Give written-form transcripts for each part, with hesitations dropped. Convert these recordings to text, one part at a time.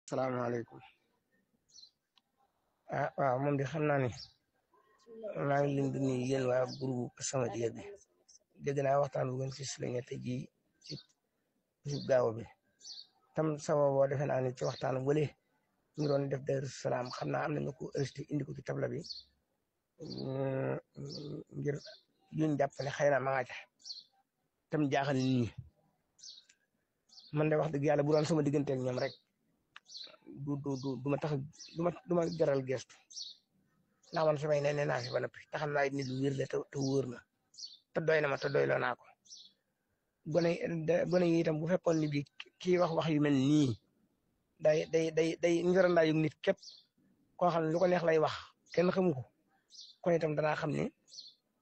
salaamaaleykum. Waaw moom di xam naa ne maa ngi leen di nuyu yéen waa groupe As-Samadiyya bi dégg naa waxtaan bu ngeen fi souligné tey jii ci bisu gaaw bi tam sababoo defe naa ne ci waxtaan wële ñu doon def Daaru Salaam xam naa am nañu ko resté indi ko ci table bi ngir yuñ jàpp ne xëy na ma nga ca tam jaaxal nit ñi man de wax dëgg yàlla bu doon sama diggante ak ñoom rek du ma tax du ma jaral gestu ndax man samay nee naa fi ba noppi te xam naa nit lu wér la te wóor na te doy na ma te doyloo naa ko gone yi itam bu fekkoon ni bi kii wax yu mel nii day njërandaa yu nit képp koo xam ne lu ko neex lay wax kenn xamu ko kon itam danaa xam ne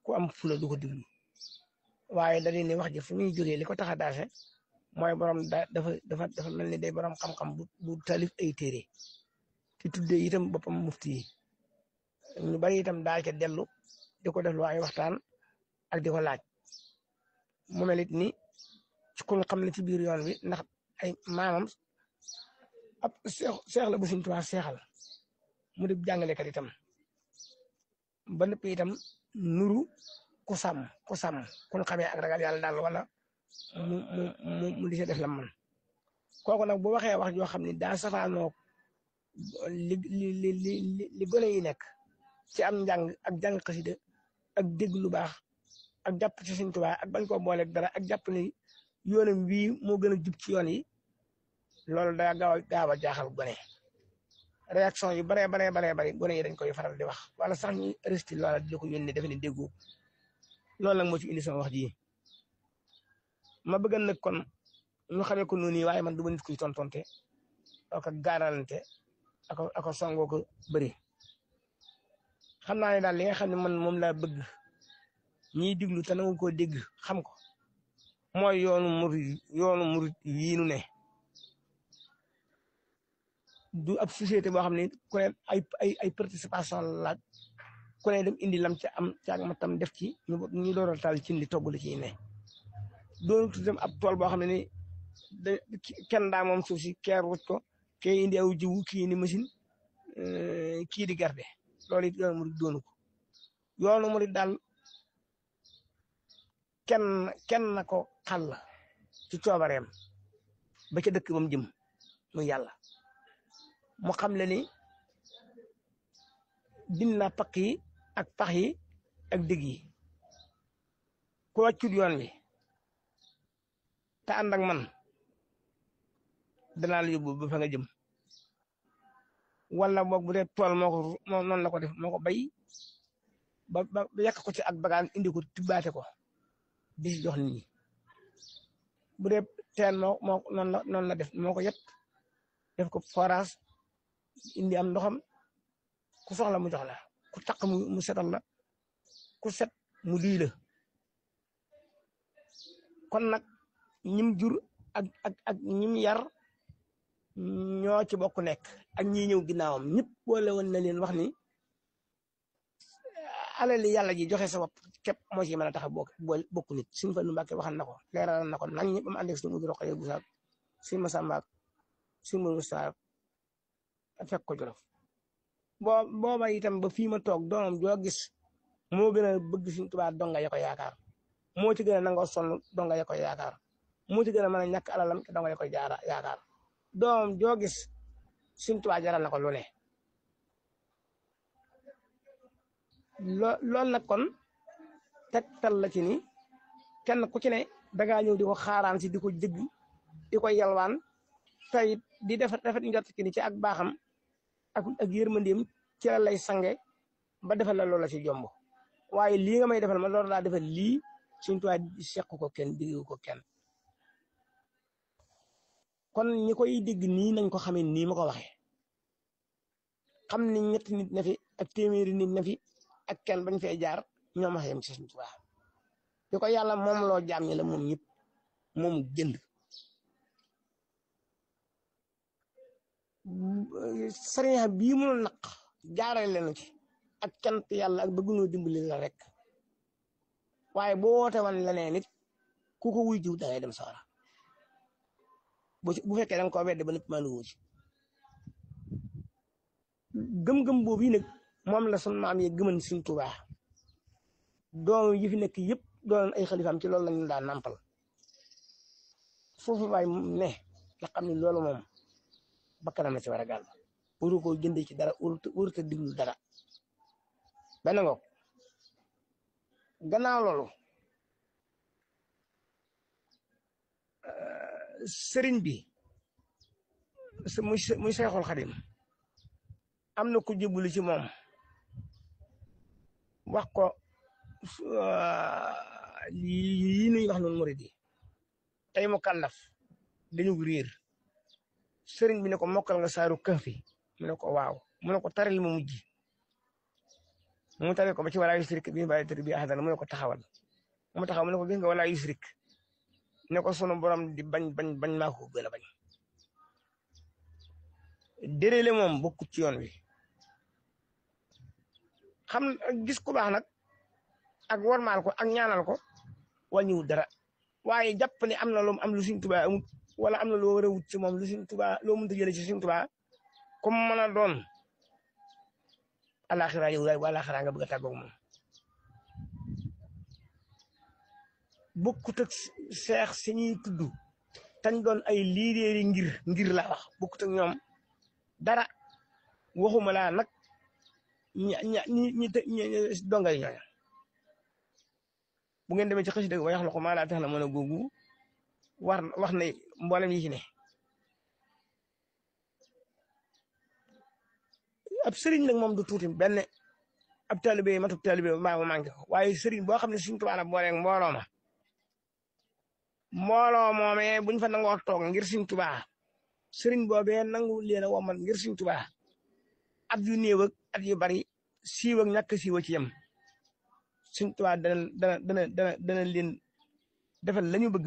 ku am fula du ko diglu waaye da ne wax ji fu muy jógee li ko tax a daase mooy borom dafa mel ni day borom xam-xam bu talif ay téere ci tuddee itam boppam mufti yi ñu bari itam daal ca dellu di ko def lu ay waxtaan ak di ko laaj mu mel it ni ci ku xam ne ci biir yoon wi ndax ay maamam ab seex la bu Sëriñ Tuubaa seexal mu di jàngalekat itam ba noppi itam nuru ku sàmm kun xamee ak ragal yàlla daal wala mu di def la man kooku nag bu waxee wax joo xam ne daa safaanoo li gone yi nekk ci am njàng ak jàng xasida ak dégg lu baax ak jàpp ci Sëriñ Tuubaa ak bañ koo booleeg dara ak jàpp ni yoonam wii moo gën a jub ci yoon yi loolu daa gaaw a jaaxal gone réaction yu baree bari gone yi dañ koy faral di wax wala sax ñu resti loola di ko yónnee defe ne déggoo loolu nag moo ci indi sama wax ji ma bëgg nag kon ñu xamee ko noonu waaye man du ma nit kuy tontonte ak gaaralante ak songoo ko bëri xam naa ne daal li nga xam ne man moom laa bëgg ñiy diglu te nangu koo dégg xam ko mooy yoonu murit yii nu ne du ab société boo xam ne ku ne ay participation laaj ku ne dem indi lam ca am caag ma tam def ci ñu door a taal ci li togg li ciy ne doonu tuddam ab tool boo xam ne ni kenn daa moom suuf si keer wuj ko kee indi aw jiwu kii indi machine kii di garde loolu it yoonu murit doonu ko yoonu murit daal kenn na ko xàll ci coobareem ba ca dëkk ba mu jëm muy yàlla mu xam le ni dina pakk yi ak pax yi ak dëgg yi ku wàccut yoon wi te ànd ak man danaa la yóbbu ba fa nga jëm wala boog bu dee tool moo ko noonu la ko def moo ko bay ba yàq ko ci ak bagaan indi ko tibbaate ko di jox nit ñi bu dee teen moo noonu la def moo ko yet def ko forage indi am ndoxam ku soxla mu jox la ku taq mu setal la ku set mu lii la kon nag ñim jur ak ñim yar ñoo ci bokk nekk ak ñi ñëw ginnaawam ñëpp boole woon na leen wax ni alali yàlla ji joxe sa bopp képp moo ci mën a tax a bokk nit suñu fa nu Mbàkke waxal na ko leeral na ko nañ ñëpp am ànd ak suñu Mudu Rokhaya bu saak suñu Masamba ak suñu Mudu Mustafa fekk ko Jolof booba itam ba fii ma toog doomam joo gis moo gën a bëgg Sëriñ Tuubaa donga ya ko yaakaar moo ci gën a nangoo sonn donga ya koy yaakaar moo ci gën a mën a ñàkk alalam te donga ya koy yaakaar doomam joo gis Sëriñ Tuubaa jaral na ko lu ne loolu nag kon tegtal la ci ni kenn ku ci ne dangaa ñëw di ko xaaraan si di ko jëgg di ko yalwaan tey di defet njort ci ni ci ak baaxam ak yërmandeem ci la lay sange ba defal la loola ci jomb waaye lii nga may defal ma loolu laa defal lii Sëriñ Tuubaa seq ko kenn diggu ko kenn kon ñi koy dégg nii nañ ko xamee nii ma ko waxee xam ni ñetti nit na fi ak téeméeri nit na fi ak kenn bañ fee jaar ñoom a yem ci Sëriñ Tuubaa di ko yàlla moom loo jaam ñi la moom ñëpp moomu jënd sariya bii mu naq jaarale leen ci ak cant yàlla ak bëgg noo dimbali la rek waaye boo woote woon leneen nit ku ko wuy jiw da ngay dem sawara bu fekkee da nga koo wedde ba nëpp maa ngi ci gëm-gëm boobu yi nag moom la sunu maam yi gëman Sëriñ Tuubaa doom yi fi nekk yëpp doon ay xalifaam ci loolu lañu daan nampal foofu waay ne nga xam ne loolu moom bakkanam la ci war a gàll waru ko jëndee ci dara waruta diglu dara benn ngoog gannaaw loolu sëriñ bi muy Seexul Xadim am na ku jébbalu ci moom wax ko yi nuy wax noonu murid yi tey mu kàllaf dañu réer sëriñ bi ne ko mokkal nga saaru Kahfi mu ne ko waaw mu ne ko taril ma mujj mu taril ko ba ci wala yusrik bi ba tër bi ahadana mu ne ko taxawal mu taxaw mu ne ko gis nga wala yusrik ne ko sunu borom di bañ maa ko gën a bañ déréle moom bokkut ci yoon wi xam gis ku baax nag ak wormaal ko ak ñaanal ko wàññiwul dara waaye jàpp ne am na lu am lu Sëriñ Tuubaa amut wala am na loo war a wut ci moom lu Sëriñ Tuubaa loo mënta jëlee ci Sëriñ Tuubaa comme mën a doon alaxira yow daal alaxira nga bëgg a tàggoog moom bokkut ak seex si ñuy tudd tañ doon ay liideeri ngir la wax bokkut ak ñoom dara waxuma laa nag ñi donga yi ñooña bu ngeen demee ci xësi dëgg ba yax la ko maa laa tax na mën a googu wax ne mboolem yi ci ne ab sëriñ nag moom du tuuti benn ab taalibe matub taalibe mbaa mu manqué ko waaye sëriñ boo xam ne Sëriñ Tuubaa booleeg mbooloo ma mbooloo moomee buñ fa nangoo toog ngir Sëriñ Tuubaa sëriñ boobee nangu leen a womal ngir Sëriñ Tuubaa at yu néew ak at yu bari siiw ak ñàkk siiw ci yem Sëriñ Tuubaa dana leen defal la ñu bëgg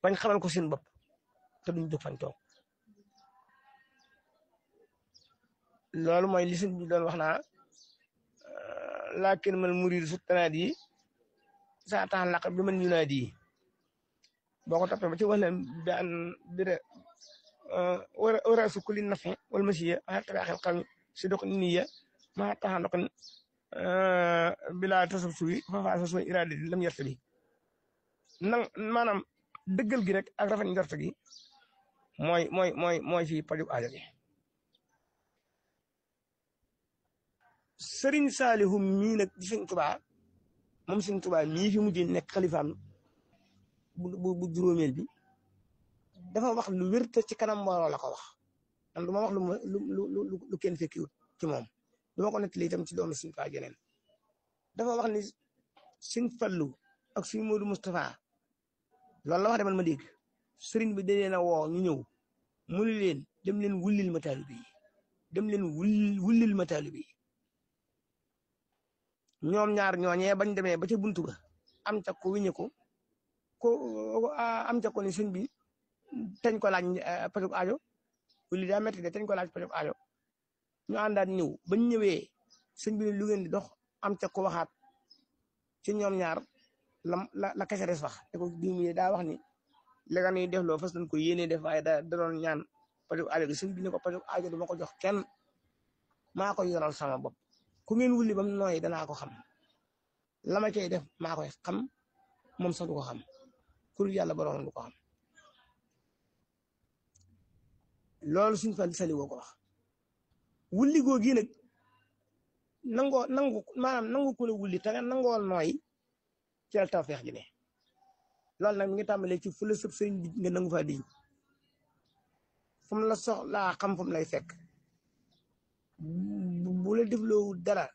bañ xamal ko seen bopp te duñ jóg fañ toog loolu mooy li sëñ bi doon wax naa laakin mal murid su tanaadi saa tax laq bi man yunaadi boo ko toppee ba ci wax leen bi an bire war a su kulli nafi wal masiya a tabaaxel xam si dox niya ma taxa ndoxin bila tasab suwi fafa sa suma iraada di lam yerte bi maanaam dëggal gi rek ak rafet njort gi mooy fi paju aajo gi sëriñ Saalihu mii nag di Sëriñ Tuubaa moom Sëriñ Tuubaa mii fi mujj nekk xalifaam bu juróomeel bi dafa wax lu wér te ci kanam mbooloo la ko wax man du ma wax lu kenn fekkiwut ci moom du ma ko nettali itam ci doomu Sëriñ Tuubaa jeneen dafa wax ni Sëriñ Fallu ak Sëriñ Moodu Moustapha loolu la wax demal ma dégg sëriñ bi da leen a woo ñu ñëw mu ni leen dem leen wullil ma taalibe yi dem leen wullil ma taalibe yi ñoom ñaar ñooñee bañ demee ba ca buntu ba am ca ko wiñe ko am ca ko ni sëñ bi teñ ko laaj pajug aajo wuli daa metti de teñ ko laaj pajug aajo ñu àndaat ñëw bañ ñëwee sëñ bi lu ngeen di dox am ca ko waxaat ci ñoom ñaar la kese des wax te ko diw mi daa wax ni léegi nii def loo fas nañ ko yéenee def waaye da doon ñaan pajug aajo gi sëñ bi ne ko pajug aajo du ma ko jox kenn maa ko yoral sama bopp ku ngeen wulli bam nooy danaa ko xam la ma cay def maa koy xam moom sax du ko xam kur yàlla borom du ko xam loolu suñ fa sali woo ko wax wulli goo gi nag nangu ku la wulli te nga nangoo nooy ci la tawfeex ji ne loolu nag mi ngi tàmbalee ci fu la sëb sëriñ bi nga nangu faa diñ fu mu la soxlaa xam fu mu lay fekk bu la defloo dara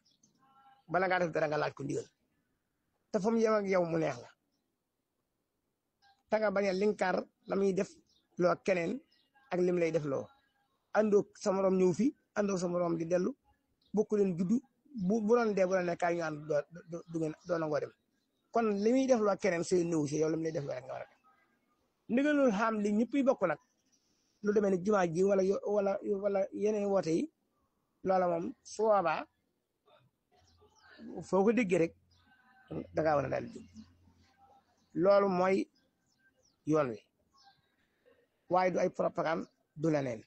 bala ngaa def dara nga laaj ko ndigal te fa mu yem ak yow mu neex la te nga bañ a linkaar la muy def loo keneen ak lim lay def loo àndoo sa morom ñëw fi àndoo sa morom di dellu bokku leen juddu bu doon dee bu la nekk ñu ànd doo nangoo dem kon li muy def loo keneen sooy ñëw si yow lim lay def loo rek nga war a def ndigalul xam li ñëpp yi bokk nag lu demee ni jumaa ji wala yeneen woote yi loola moom su boobaa foo ko déggee rek dangaa war a daal di loolu mooy yoon wi waaye du ay propagande du leneen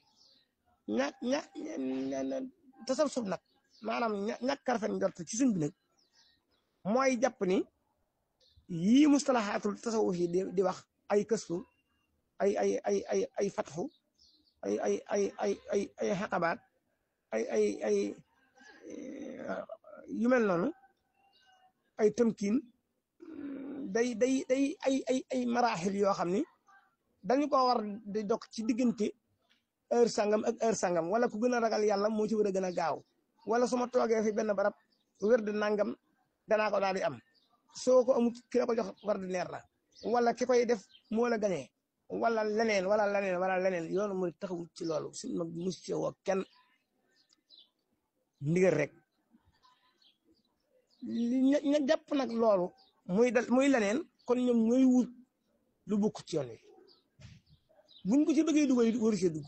tasawuf nag maanaam ñàkk a rafet njort ci sëñ bi nag mooy jàpp ni yii mustalaxaatul tasawuf yi di wax ay këstu ay fatxu ay xaqabaat ay yu mel noonu ay tëmkiin day ay maraaxil yoo xam ni dañu ko war di dox ci diggante heure sangam ak heure sangam wala ku gën a ragal yàlla moo ci war a gën a gaaw wala su ma toogee fi benn barab wér di nangam danaa ko daal di am soo ko amut ki la ko jox war di leer la wala ki koy def moo la gañee wala leneen yoonu mu taxawut ci loolu suñ mag mus ci woo kenn ndigal rek ña jàpp nag loolu muy leneen kon ñoom ñooy wut lu bokk ci yoon wi buñ ko ci bëggee dugal waru see dugg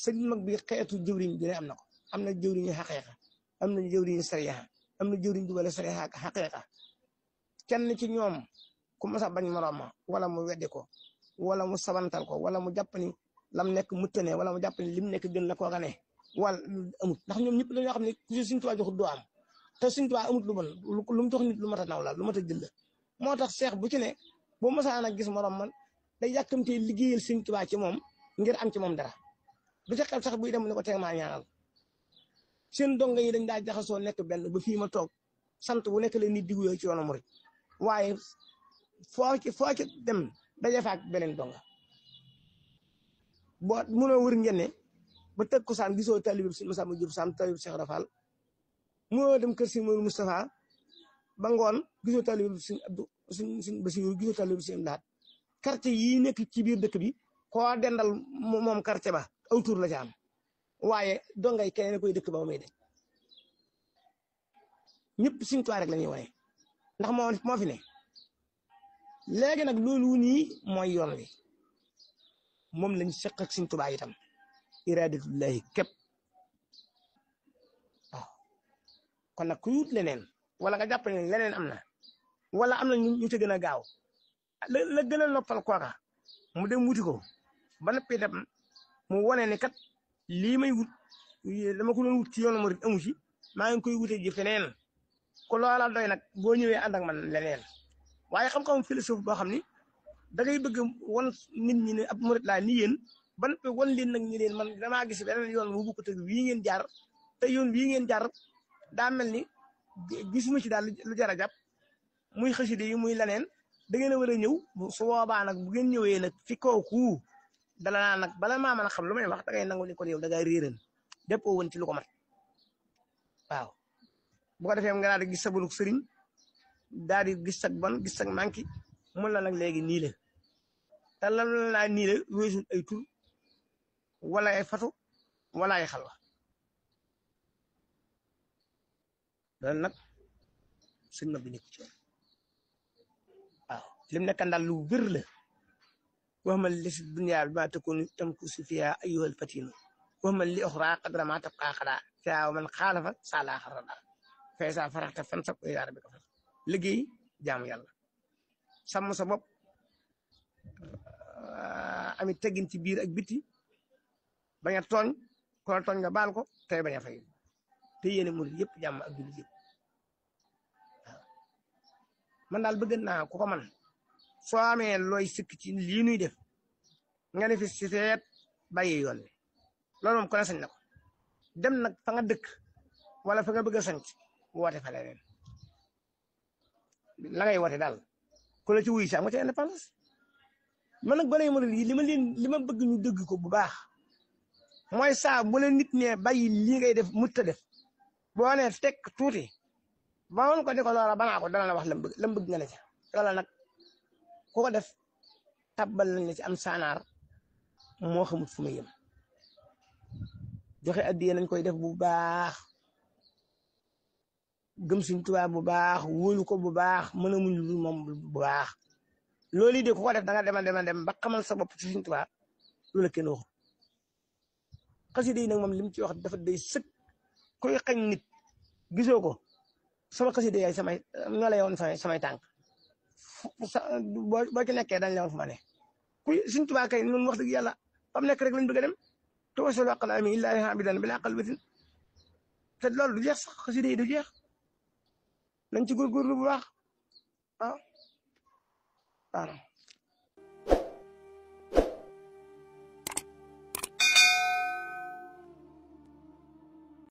sëñ mag bi xeetu jëwriñ bi ne am na ko am na jëwriñu xaqiiqa am na jëwriñu sariya am na jëwriñ dugale sariya ak xaqiiqa kenn ci ñoom ku mas a bañ moroom ma wala mu weddi ko wala mu sabantal ko wala mu jàpp ni lam nekk muttane wala mu jàpp ni lim nekk gën la koo ne wala amut ndax ñoom ñëpp dañoo xam ne ku si Sëñ Tuubaa joxut doo am te Sëñ Tuubaa amut lu bon lu mu jox nit lu mat a naw la lu mat a jël la moo tax seex bu ci ne boo masaan a gis moroom man day yàkkamtee liggéeyal Sëñ Tuubaa ci moom ngir am ci moom dara du ca xel sax buy dem ne ko teg maa ñaanal seen donga yi dañ daa jaxasoo nekk benn ba fii ma toog sant bu nekk leen nit diguyoo ci yoonu murit waaye foo ci dem daje fa ak beneen donga boo mënoo wër ngeen ne ba teg ko saan gisoo talib si Masamba Diop Sam talib Cheikh Rafal mënoo dem kër si Mourou Moustapha ba ngoon gisoo talib si Abdou suñ Basiru gisoo talib si Laat quartier yii nekk ci biir dëkk bi koo dendal moom quartier ba aw tur la ci am waaye dongay keneen koy dëkk ba may de ñëpp Sëñ Tuubaa rek la ñuy wane ndax moo fi ne léegi nag loolu nii mooy yoon wi moom lañ seq ak Sëñ Tuubaa itam iradatullahi képp waaw kon nag ku yut leneen wala nga jàpp ne leneen am na wala am na ñu ci gën a gaaw la gën a noppal kooka mu dem wuti ko ba noppi dem mu wane ne kat lii may wut dama ko doon wut ci yoonu murit amu ci maa ngi koy wute ji feneen ko loola doy nag boo ñëwee ànd ak man leneen waaye xam-xam philosophe boo xam ni da ngay bëgg won nit ñi ne ab murit laa ni yéen ba noppi won leen nag ñi leen man damaa gis beneen yoon mu bukk tëg wii ngeen jaar te yoon wii ngeen jaar daa mel ni gisuma ci daal lu jar a jàpp muy xasida yi muy leneen da ngeen a war a ñëw su boobaa nag bu ngeen ñëwee nag fi kooku dala naa nag bala maa mën a xam lu may wax da ngay nangu ni kon yow da ngay réeral déppoo woon ci lu ko mat waaw bu ko defee nga daal di gis sa bonuk sëriñ daal di gis sag bon gis sag manki mun la nag léegi nii la te lan laa nii la weesul ay tur wala ay fatu wala ay xalwa loolu nag sëñ ma bi nekk ci woon waaw lim nekkan daal lu wér la waxmal li si dunya bi ma takunu tamkusu fiha ayyuhal fatinu waxmal li oxra qadra ma tabqa xada fiha man xaalafa sala xarada faysa faraxta fan sab ila rabbika fa liggéey jaamu yàlla sàmm sa bopp amit teggin ci biir ak biti bañ a tooñ ko tooñ nga baal ko tey bañ a fay te yéene murid yëpp jàmm ak jullit yëpp waaw man daal bëgg naa ku ko man soo amee looy sikk ci lii nuy def nga ne fi si seet bàyyi yoon wi loolu moom ko ne sañ na ko dem nag fa nga dëkk wala fa nga bëgg a sanc woote fa leneen la ngay woote daal ku la ci wuy si am nga ci indépendance man nag balay murid yi li ma bëgg ñu dëgg ko bu baax mooy saa bu la nit ne bàyyi lii ngay def mutta def boo nee tekk tuuti ba woon ko di ko loola banaa ko dana la wax lam bëgg nga ne ca loola nag ku ko def tabbal nañ la ci am saanaar moo xamut fu muy yem joxe addiya nañ koy def bu baax gëm Sëñ Tuubaa bu baax wóolu ko bu baax mën a muñ lu moom bu baax loolu yi de ku ko def da nga dem ba xamal sa bopp ci Sëñ Tuubaa loolu kenn waxut xasida yi nag moom li mu ci wax dafa day sëkk koy xañ nit gisoo ko sama xasida yaay samay ñoo la yoon samay tànk boo ci nekkee dañ la woon fu ma ne kuy Sëñ Tuubaa kay noonu wax dëgg yàlla fam nekk rek lañ bëgg a dem tawassul aqlaami illaa abidan bila qalbatin te loolu du jeex sax xasida yi du jeex nañ ci góorgóorlu bu baax ah waaw